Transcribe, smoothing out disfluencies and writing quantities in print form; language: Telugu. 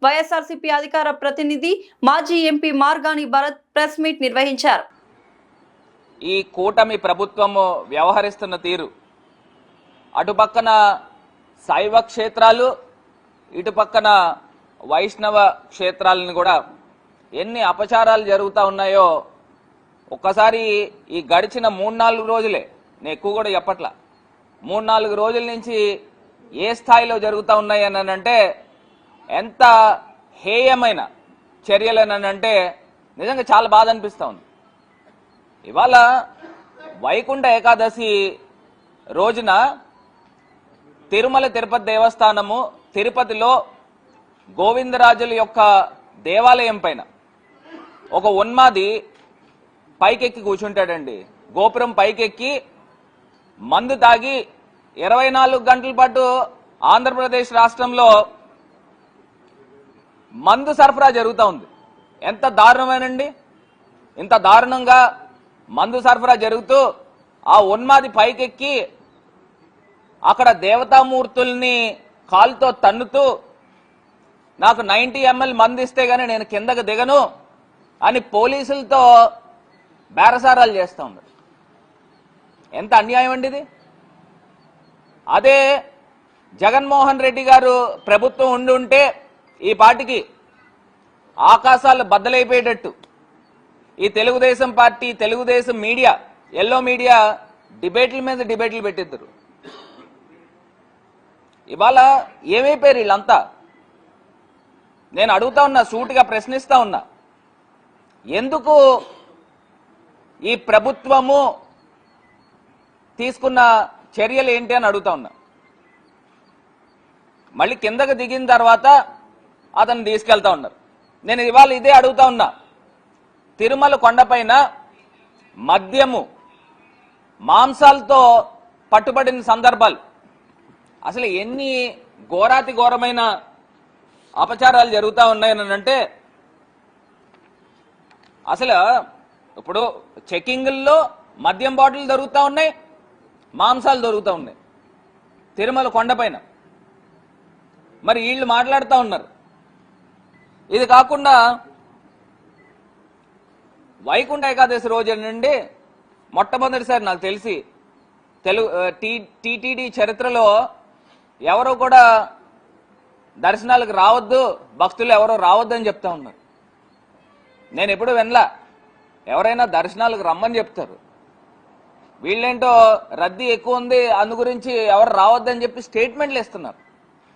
వైఎస్ఆర్సీపీ అధికార ప్రతినిధి మాజీ MP Margani Bharat press meet నిర్వహించారు. ఈ కూటమి ప్రభుత్వము వ్యవహరిస్తున్న తీరు, అటుపక్కన శైవ క్షేత్రాలు, ఇటుపక్కన వైష్ణవ క్షేత్రాలను కూడా ఎన్ని అపచారాలు జరుగుతూ ఉన్నాయో ఒక్కసారి ఈ గడిచిన 3-4 రోజులే, నేను ఎక్కువ కూడా చెప్పట్లా, 3-4 రోజుల నుంచి ఏ స్థాయిలో జరుగుతూ ఉన్నాయి అని అంటే ఎంత హేయమైన చర్యలేనంటే నిజంగా చాలా బాధ అనిపిస్తూ ఉంది. ఇవాళ వైకుంఠ ఏకాదశి రోజున తిరుమల తిరుపతి దేవస్థానము తిరుపతిలో గోవిందరాజుల యొక్క దేవాలయం పైన ఒక ఉన్మాది పైకెక్కి కూర్చుంటాడండి. గోపురం పైకెక్కి మందు తాగి 24 గంటల పాటు ఆంధ్రప్రదేశ్ రాష్ట్రంలో మందు సరఫరా జరుగుతూ ఉంది. ఎంత దారుణమేనండి! ఇంత దారుణంగా మందు సరఫరా జరుగుతూ ఆ ఉన్మాది పైకెక్కి అక్కడ దేవతామూర్తుల్ని కాలుతో తన్నుతూ నాకు 90 ml మందు ఇస్తే గానీ నేను కిందకు దిగను అని పోలీసులతో బేరసారాలు చేస్తూ ఉన్నారు. ఎంత అన్యాయం అండి ఇది! అదే జగన్మోహన్ రెడ్డి గారు ప్రభుత్వం ఉండి ఉంటే ఈ పార్టీకి ఆకాశాలు బద్దలైపోయేటట్టు ఈ Telugu Desam party, Telugu Desam media, yellow media డిబేట్ల మీద డిబేట్లు పెట్టిద్దరు. ఇవాళ ఏమైపోయారు వీళ్ళంతా? నేను అడుగుతా ఉన్నా, సూటిగా ప్రశ్నిస్తా ఉన్నా, ఎందుకు ఈ ప్రభుత్వము తీసుకున్న చర్యలు ఏంటి అని అడుగుతా ఉన్నా. మళ్ళీ కిందకు దిగిన తర్వాత అతను తీసుకెళ్తా ఉన్నారు. నేను ఇవాళ ఇదే అడుగుతా ఉన్నా, తిరుమల కొండపైన మద్యము, మాంసాలతో పట్టుబడిన సందర్భాలు, అసలు ఎన్ని ఘోరాతి ఘోరమైన అపచారాలు జరుగుతూ ఉన్నాయని అంటే, అసలు ఇప్పుడు చెకింగ్ల్లో మద్యం బాటిల్ దొరుకుతూ ఉన్నాయి, మాంసాలు దొరుకుతూ ఉన్నాయి తిరుమల కొండపైన. మరి వీళ్ళు మాట్లాడుతూ ఉన్నారు. ఇది కాకుండా వైకుంఠ ఏకాదశి రోజు నుండి మొట్టమొదటిసారి నాకు తెలిసి టీటీడీ చరిత్రలో ఎవరో కూడా దర్శనాలకు రావద్దు, భక్తులు ఎవరో రావద్దు అని చెప్తా ఉన్నారు. నేను ఎప్పుడు వినలా. ఎవరైనా దర్శనాలకు రమ్మని చెప్తారు, వీళ్ళేంటో రద్దీ ఎక్కువ ఉంది అందు గురించి ఎవరు రావద్దని చెప్పి స్టేట్మెంట్లు ఇస్తున్నారు.